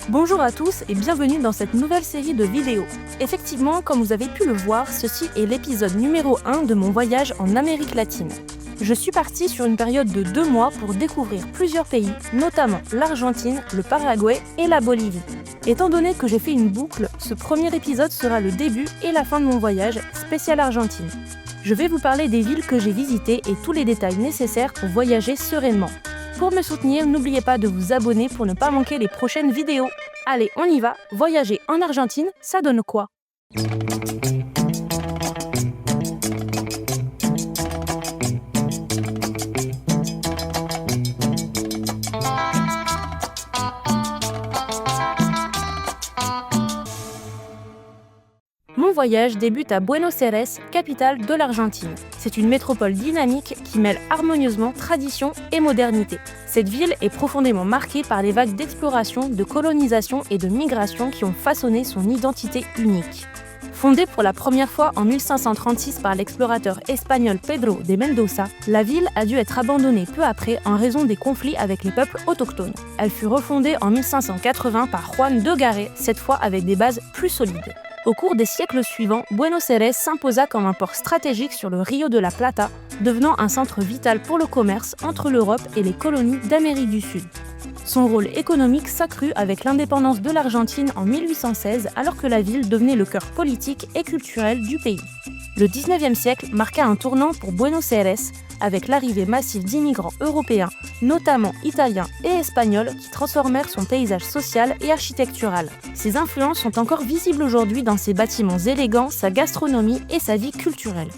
Bonjour à tous et bienvenue dans cette nouvelle série de vidéos. Effectivement, comme vous avez pu le voir, ceci est l'épisode numéro 1 de mon voyage en Amérique latine. Je suis partie sur une période de 2 mois pour découvrir plusieurs pays, notamment l'Argentine, le Paraguay et la Bolivie. Étant donné que j'ai fait une boucle, ce premier épisode sera le début et la fin de mon voyage spécial Argentine. Je vais vous parler des villes que j'ai visitées et tous les détails nécessaires pour voyager sereinement. Pour me soutenir, n'oubliez pas de vous abonner pour ne pas manquer les prochaines vidéos. Allez, on y va, voyager en Argentine, ça donne quoi ? Mon voyage débute à Buenos Aires, capitale de l'Argentine. C'est une métropole dynamique qui mêle harmonieusement tradition et modernité. Cette ville est profondément marquée par les vagues d'exploration, de colonisation et de migration qui ont façonné son identité unique. Fondée pour la première fois en 1536 par l'explorateur espagnol Pedro de Mendoza, la ville a dû être abandonnée peu après en raison des conflits avec les peuples autochtones. Elle fut refondée en 1580 par Juan de Garay, cette fois avec des bases plus solides. Au cours des siècles suivants, Buenos Aires s'imposa comme un port stratégique sur le Rio de la Plata, devenant un centre vital pour le commerce entre l'Europe et les colonies d'Amérique du Sud. Son rôle économique s'accrut avec l'indépendance de l'Argentine en 1816, alors que la ville devenait le cœur politique et culturel du pays. Le 19e siècle marqua un tournant pour Buenos Aires, avec l'arrivée massive d'immigrants européens, notamment italiens et espagnols, qui transformèrent son paysage social et architectural. Ces influences sont encore visibles aujourd'hui dans ses bâtiments élégants, sa gastronomie et sa vie culturelle.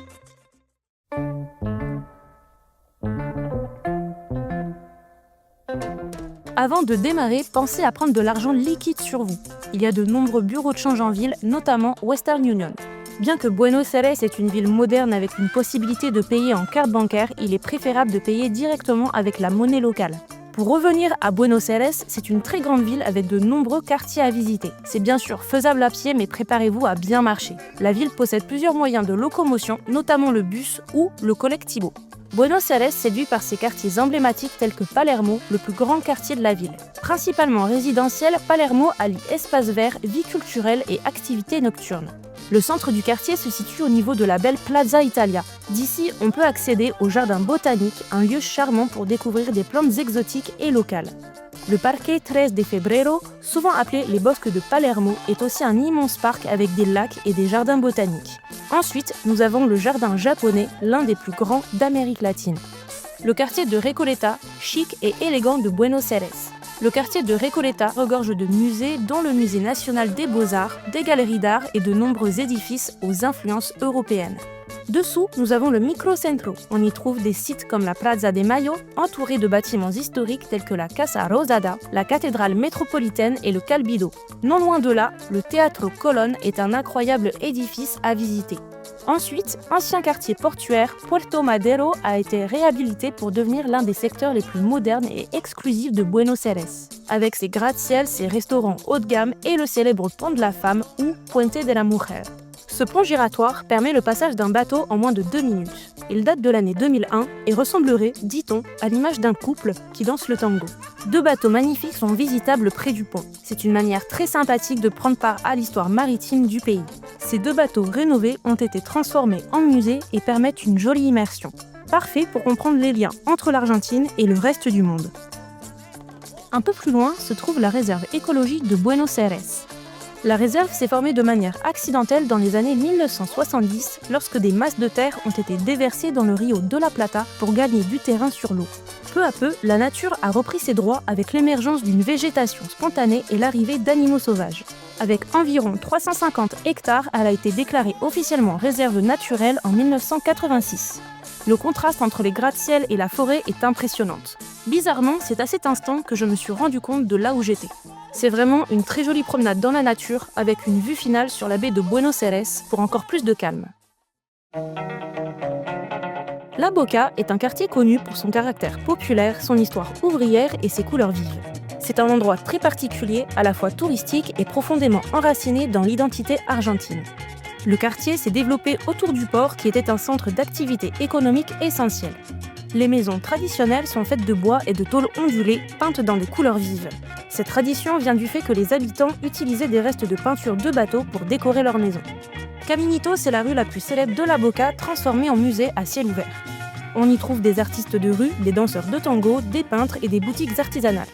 Avant de démarrer, pensez à prendre de l'argent liquide sur vous. Il y a de nombreux bureaux de change en ville, notamment Western Union. Bien que Buenos Aires est une ville moderne avec une possibilité de payer en carte bancaire, il est préférable de payer directement avec la monnaie locale. Pour revenir à Buenos Aires, c'est une très grande ville avec de nombreux quartiers à visiter. C'est bien sûr faisable à pied, mais préparez-vous à bien marcher. La ville possède plusieurs moyens de locomotion, notamment le bus ou le collectivo. Buenos Aires séduit par ses quartiers emblématiques tels que Palermo, le plus grand quartier de la ville. Principalement résidentiel, Palermo allie espace vert, vie culturelle et activités nocturnes. Le centre du quartier se situe au niveau de la belle Plaza Italia. D'ici, on peut accéder au jardin botanique, un lieu charmant pour découvrir des plantes exotiques et locales. Le Parque 13 de Febrero, souvent appelé les Bosques de Palermo, est aussi un immense parc avec des lacs et des jardins botaniques. Ensuite, nous avons le jardin japonais, l'un des plus grands d'Amérique latine. Le quartier de Recoleta, chic et élégant de Buenos Aires. Le quartier de Recoleta regorge de musées, dont le Musée national des beaux-arts, des galeries d'art et de nombreux édifices aux influences européennes. Dessous, nous avons le Microcentro. On y trouve des sites comme la Plaza de Mayo, entourés de bâtiments historiques tels que la Casa Rosada, la cathédrale métropolitaine et le Cabildo. Non loin de là, le Teatro Colón est un incroyable édifice à visiter. Ensuite, ancien quartier portuaire, Puerto Madero a été réhabilité pour devenir l'un des secteurs les plus modernes et exclusifs de Buenos Aires, avec ses gratte-ciels, ses restaurants haut de gamme et le célèbre pont de la femme ou Puente de la Mujer. Ce pont giratoire permet le passage d'un bateau en moins de 2 minutes. Il date de l'année 2001 et ressemblerait, dit-on, à l'image d'un couple qui danse le tango. 2 bateaux magnifiques sont visitables près du pont. C'est une manière très sympathique de prendre part à l'histoire maritime du pays. Ces 2 bateaux rénovés ont été transformés en musée et permettent une jolie immersion. Parfait pour comprendre les liens entre l'Argentine et le reste du monde. Un peu plus loin se trouve la réserve écologique de Buenos Aires. La réserve s'est formée de manière accidentelle dans les années 1970 lorsque des masses de terre ont été déversées dans le Rio de la Plata pour gagner du terrain sur l'eau. Peu à peu, la nature a repris ses droits avec l'émergence d'une végétation spontanée et l'arrivée d'animaux sauvages. Avec environ 350 hectares, elle a été déclarée officiellement réserve naturelle en 1986. Le contraste entre les gratte-ciel et la forêt est impressionnant. Bizarrement, c'est à cet instant que je me suis rendu compte de là où j'étais. C'est vraiment une très jolie promenade dans la nature avec une vue finale sur la baie de Buenos Aires pour encore plus de calme. La Boca est un quartier connu pour son caractère populaire, son histoire ouvrière et ses couleurs vives. C'est un endroit très particulier, à la fois touristique et profondément enraciné dans l'identité argentine. Le quartier s'est développé autour du port qui était un centre d'activité économique essentiel. Les maisons traditionnelles sont faites de bois et de tôles ondulées, peintes dans des couleurs vives. Cette tradition vient du fait que les habitants utilisaient des restes de peinture de bateaux pour décorer leurs maisons. Caminito, c'est la rue la plus célèbre de la Boca, transformée en musée à ciel ouvert. On y trouve des artistes de rue, des danseurs de tango, des peintres et des boutiques artisanales.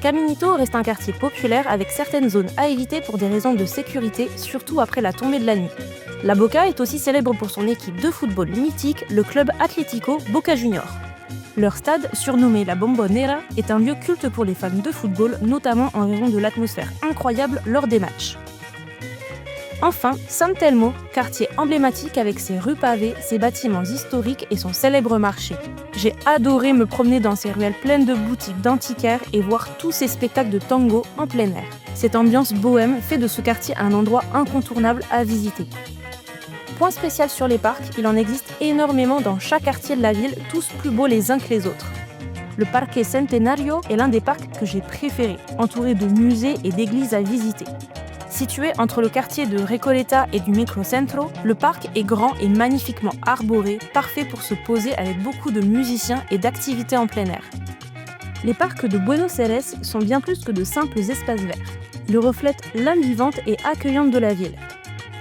Caminito reste un quartier populaire avec certaines zones à éviter pour des raisons de sécurité, surtout après la tombée de la nuit. La Boca est aussi célèbre pour son équipe de football mythique, le club Atlético Boca Juniors. Leur stade, surnommé la Bombonera, est un lieu culte pour les fans de football, notamment en raison de l'atmosphère incroyable lors des matchs. Enfin, San Telmo, quartier emblématique avec ses rues pavées, ses bâtiments historiques et son célèbre marché. J'ai adoré me promener dans ces ruelles pleines de boutiques d'antiquaires et voir tous ces spectacles de tango en plein air. Cette ambiance bohème fait de ce quartier un endroit incontournable à visiter. Point spécial sur les parcs, il en existe énormément dans chaque quartier de la ville, tous plus beaux les uns que les autres. Le Parque Centenario est l'un des parcs que j'ai préférés, entouré de musées et d'églises à visiter. Situé entre le quartier de Recoleta et du Microcentro, le parc est grand et magnifiquement arboré, parfait pour se poser avec beaucoup de musiciens et d'activités en plein air. Les parcs de Buenos Aires sont bien plus que de simples espaces verts. Ils reflètent l'âme vivante et accueillante de la ville.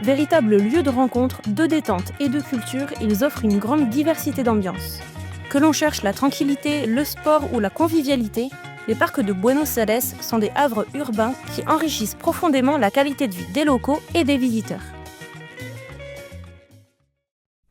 Véritables lieux de rencontre, de détente et de culture, ils offrent une grande diversité d'ambiances. Que l'on cherche la tranquillité, le sport ou la convivialité, les parcs de Buenos Aires sont des havres urbains qui enrichissent profondément la qualité de vie des locaux et des visiteurs.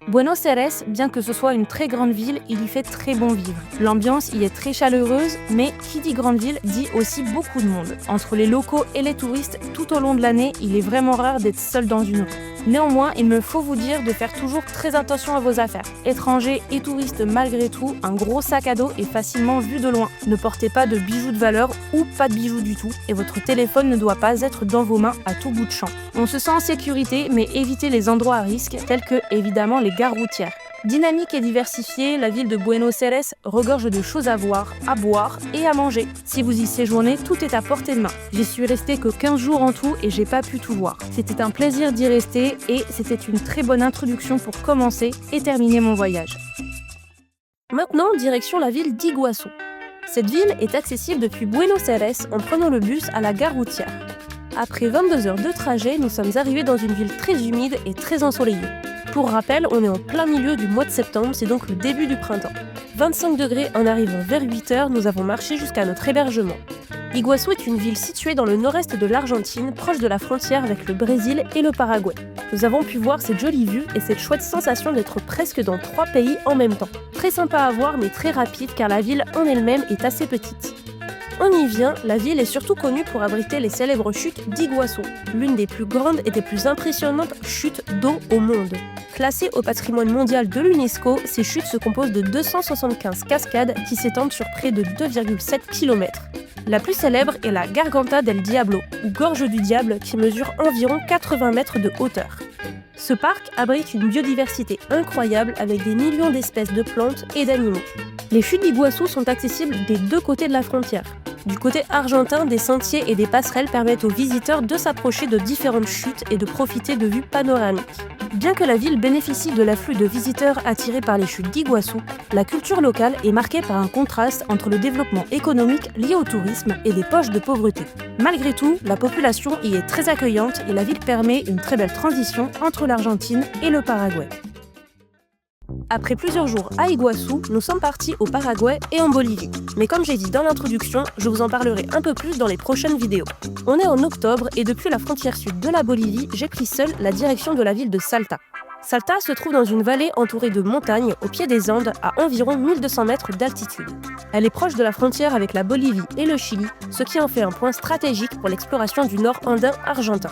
Buenos Aires, bien que ce soit une très grande ville, il y fait très bon vivre. L'ambiance y est très chaleureuse, mais qui dit grande ville dit aussi beaucoup de monde. Entre les locaux et les touristes, tout au long de l'année, il est vraiment rare d'être seul dans une rue. Néanmoins, il me faut vous dire de faire toujours très attention à vos affaires. Étrangers et touristes malgré tout, un gros sac à dos est facilement vu de loin. Ne portez pas de bijoux de valeur ou pas de bijoux du tout, et votre téléphone ne doit pas être dans vos mains à tout bout de champ. On se sent en sécurité, mais évitez les endroits à risque, tels que évidemment les gares routières. Dynamique et diversifiée, la ville de Buenos Aires regorge de choses à voir, à boire et à manger. Si vous y séjournez, tout est à portée de main. J'y suis restée que 15 jours en tout et j'ai pas pu tout voir. C'était un plaisir d'y rester et c'était une très bonne introduction pour commencer et terminer mon voyage. Maintenant, direction la ville d'Iguaçu. Cette ville est accessible depuis Buenos Aires en prenant le bus à la gare routière. Après 22 heures de trajet, nous sommes arrivés dans une ville très humide et très ensoleillée. Pour rappel, on est en plein milieu du mois de septembre, c'est donc le début du printemps. 25 degrés en arrivant vers 8 heures, nous avons marché jusqu'à notre hébergement. Iguaçu est une ville située dans le nord-est de l'Argentine, proche de la frontière avec le Brésil et le Paraguay. Nous avons pu voir cette jolie vue et cette chouette sensation d'être presque dans 3 pays en même temps. Très sympa à voir mais très rapide car la ville en elle-même est assez petite. On y vient, la ville est surtout connue pour abriter les célèbres chutes d'Iguaçu, l'une des plus grandes et des plus impressionnantes chutes d'eau au monde. Classées au patrimoine mondial de l'UNESCO, ces chutes se composent de 275 cascades qui s'étendent sur près de 2,7 km. La plus célèbre est la Garganta del Diablo, ou Gorge du Diable, qui mesure environ 80 mètres de hauteur. Ce parc abrite une biodiversité incroyable avec des millions d'espèces de plantes et d'animaux. Les chutes d'Iguaçu sont accessibles des deux côtés de la frontière. Du côté argentin, des sentiers et des passerelles permettent aux visiteurs de s'approcher de différentes chutes et de profiter de vues panoramiques. Bien que la ville bénéficie de l'afflux de visiteurs attirés par les chutes d'Iguaçu, la culture locale est marquée par un contraste entre le développement économique lié au tourisme et des poches de pauvreté. Malgré tout, la population y est très accueillante et la ville permet une très belle transition entre l'Argentine et le Paraguay. Après plusieurs jours à Iguaçu, nous sommes partis au Paraguay et en Bolivie. Mais comme j'ai dit dans l'introduction, je vous en parlerai un peu plus dans les prochaines vidéos. On est en octobre et depuis la frontière sud de la Bolivie, j'ai pris seule la direction de la ville de Salta. Salta se trouve dans une vallée entourée de montagnes au pied des Andes à environ 1200 mètres d'altitude. Elle est proche de la frontière avec la Bolivie et le Chili, ce qui en fait un point stratégique pour l'exploration du nord andin argentin.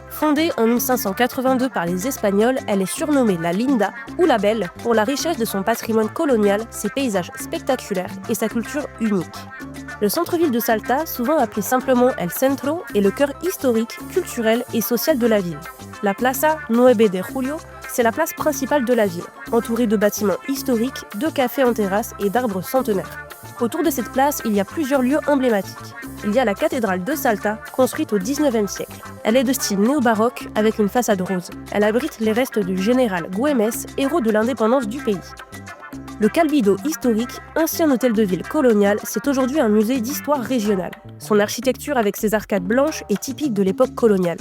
Fondée en 1582 par les Espagnols, elle est surnommée la Linda ou la Belle pour la richesse de son patrimoine colonial, ses paysages spectaculaires et sa culture unique. Le centre-ville de Salta, souvent appelé simplement El Centro, est le cœur historique, culturel et social de la ville. La Plaza 9 de Julio, c'est la place principale de la ville, entourée de bâtiments historiques, de cafés en terrasse et d'arbres centenaires. Autour de cette place, il y a plusieurs lieux emblématiques. Il y a la cathédrale de Salta, construite au XIXe siècle. Elle est de style néo-baroque avec une façade rose. Elle abrite les restes du général Güemes, héros de l'indépendance du pays. Le Cabildo historique, ancien hôtel de ville colonial, c'est aujourd'hui un musée d'histoire régionale. Son architecture avec ses arcades blanches est typique de l'époque coloniale.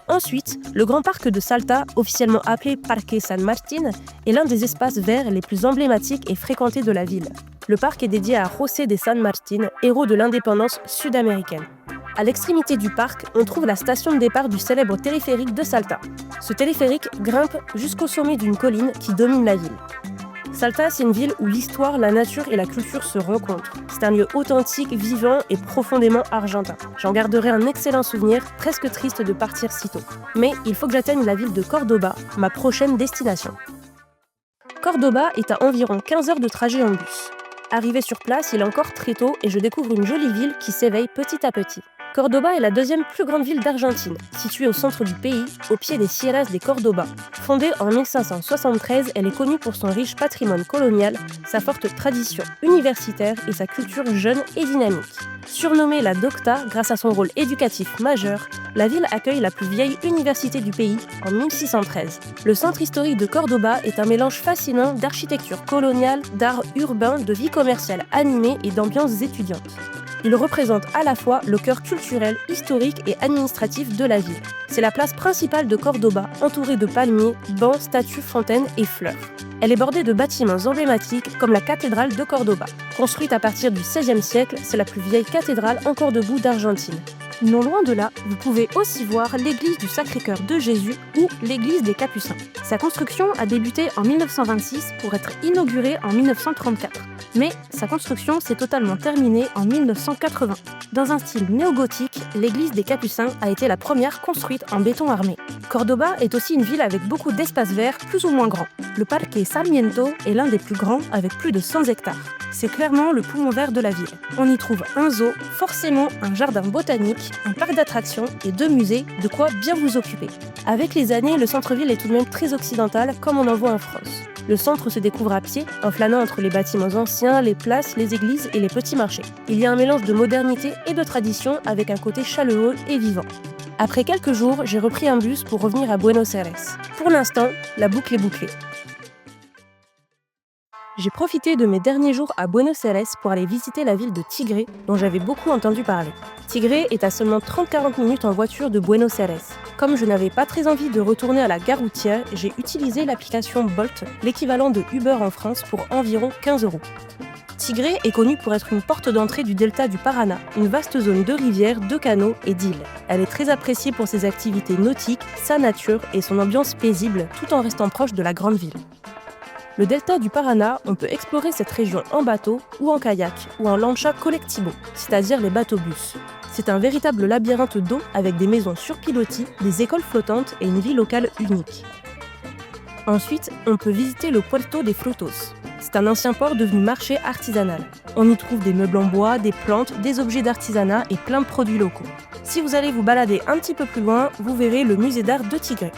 Ensuite, le grand parc de Salta, officiellement appelé Parque San Martín, est l'un des espaces verts les plus emblématiques et fréquentés de la ville. Le parc est dédié à José de San Martín, héros de l'indépendance sud-américaine. À l'extrémité du parc, on trouve la station de départ du célèbre téléphérique de Salta. Ce téléphérique grimpe jusqu'au sommet d'une colline qui domine la ville. Salta, c'est une ville où l'histoire, la nature et la culture se rencontrent. C'est un lieu authentique, vivant et profondément argentin. J'en garderai un excellent souvenir, presque triste de partir si tôt. Mais il faut que j'atteigne la ville de Córdoba, ma prochaine destination. Córdoba est à environ 15 heures de trajet en bus. Arrivé sur place, il est encore très tôt et je découvre une jolie ville qui s'éveille petit à petit. Córdoba est la deuxième plus grande ville d'Argentine, située au centre du pays, au pied des Sierras de Córdoba. Fondée en 1573, elle est connue pour son riche patrimoine colonial, sa forte tradition universitaire et sa culture jeune et dynamique. Surnommée la Docta grâce à son rôle éducatif majeur, la ville accueille la plus vieille université du pays en 1613. Le centre historique de Córdoba est un mélange fascinant d'architecture coloniale, d'art urbain, de vie commerciale animée et d'ambiance étudiante. Il représente à la fois le cœur culturel, historique et administratif de la ville. C'est la place principale de Córdoba, entourée de palmiers, bancs, statues, fontaines et fleurs. Elle est bordée de bâtiments emblématiques comme la cathédrale de Córdoba. Construite à partir du XVIe siècle, c'est la plus vieille cathédrale encore debout d'Argentine. Non loin de là, vous pouvez aussi voir l'église du Sacré-Cœur de Jésus ou l'église des Capucins. Sa construction a débuté en 1926 pour être inaugurée en 1934. Mais sa construction s'est totalement terminée en 1980. Dans un style néo-gothique, l'église des Capucins a été la première construite en béton armé. Córdoba est aussi une ville avec beaucoup d'espaces verts plus ou moins grands. Le Parque Sarmiento est l'un des plus grands avec plus de 100 hectares. C'est clairement le poumon vert de la ville. On y trouve un zoo, forcément un jardin botanique, un parc d'attractions et 2 musées, de quoi bien vous occuper. Avec les années, le centre-ville est tout de même très occidental, comme on en voit en France. Le centre se découvre à pied, en flânant entre les bâtiments anciens, les places, les églises et les petits marchés. Il y a un mélange de modernité et de tradition avec un côté chaleureux et vivant. Après quelques jours, j'ai repris un bus pour revenir à Buenos Aires. Pour l'instant, la boucle est bouclée. J'ai profité de mes derniers jours à Buenos Aires pour aller visiter la ville de Tigre, dont j'avais beaucoup entendu parler. Tigre est à seulement 30-40 minutes en voiture de Buenos Aires. Comme je n'avais pas très envie de retourner à la gare routière, j'ai utilisé l'application Bolt, l'équivalent de Uber en France, pour environ 15 €. Tigre est connue pour être une porte d'entrée du delta du Paraná, une vaste zone de rivières, de canaux et d'îles. Elle est très appréciée pour ses activités nautiques, sa nature et son ambiance paisible, tout en restant proche de la grande ville. Le delta du Paraná, on peut explorer cette région en bateau ou en kayak ou en lancha colectivo, c'est-à-dire les bateaux-bus. C'est un véritable labyrinthe d'eau avec des maisons sur pilotis, des écoles flottantes et une vie locale unique. Ensuite, on peut visiter le Puerto de Frutos. C'est un ancien port devenu marché artisanal. On y trouve des meubles en bois, des plantes, des objets d'artisanat et plein de produits locaux. Si vous allez vous balader un petit peu plus loin, vous verrez le musée d'art de Tigre.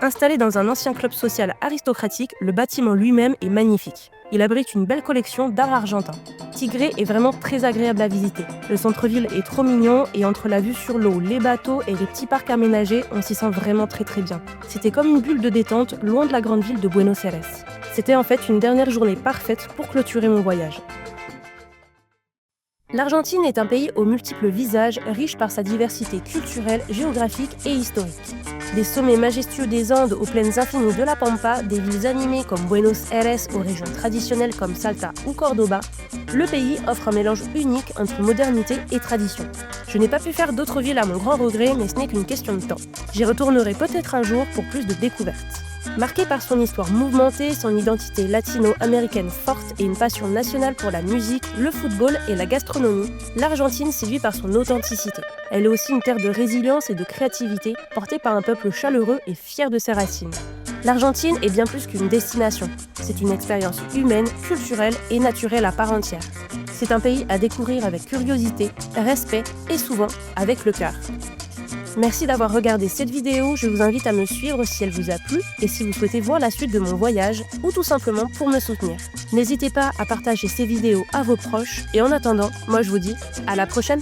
Installé dans un ancien club social aristocratique, le bâtiment lui-même est magnifique. Il abrite une belle collection d'art argentin. Tigre est vraiment très agréable à visiter. Le centre-ville est trop mignon et entre la vue sur l'eau, les bateaux et les petits parcs aménagés, on s'y sent vraiment très bien. C'était comme une bulle de détente loin de la grande ville de Buenos Aires. C'était en fait une dernière journée parfaite pour clôturer mon voyage. L'Argentine est un pays aux multiples visages, riche par sa diversité culturelle, géographique et historique. Des sommets majestueux des Andes aux plaines infinies de la Pampa, des villes animées comme Buenos Aires aux régions traditionnelles comme Salta ou Córdoba, le pays offre un mélange unique entre modernité et tradition. Je n'ai pas pu faire d'autres villes à mon grand regret, mais ce n'est qu'une question de temps. J'y retournerai peut-être un jour pour plus de découvertes. Marquée par son histoire mouvementée, son identité latino-américaine forte et une passion nationale pour la musique, le football et la gastronomie, l'Argentine séduit par son authenticité. Elle est aussi une terre de résilience et de créativité, portée par un peuple chaleureux et fier de ses racines. L'Argentine est bien plus qu'une destination. C'est une expérience humaine, culturelle et naturelle à part entière. C'est un pays à découvrir avec curiosité, respect et souvent avec le cœur. Merci d'avoir regardé cette vidéo, je vous invite à me suivre si elle vous a plu et si vous souhaitez voir la suite de mon voyage ou tout simplement pour me soutenir. N'hésitez pas à partager ces vidéos à vos proches et en attendant, moi je vous dis à la prochaine.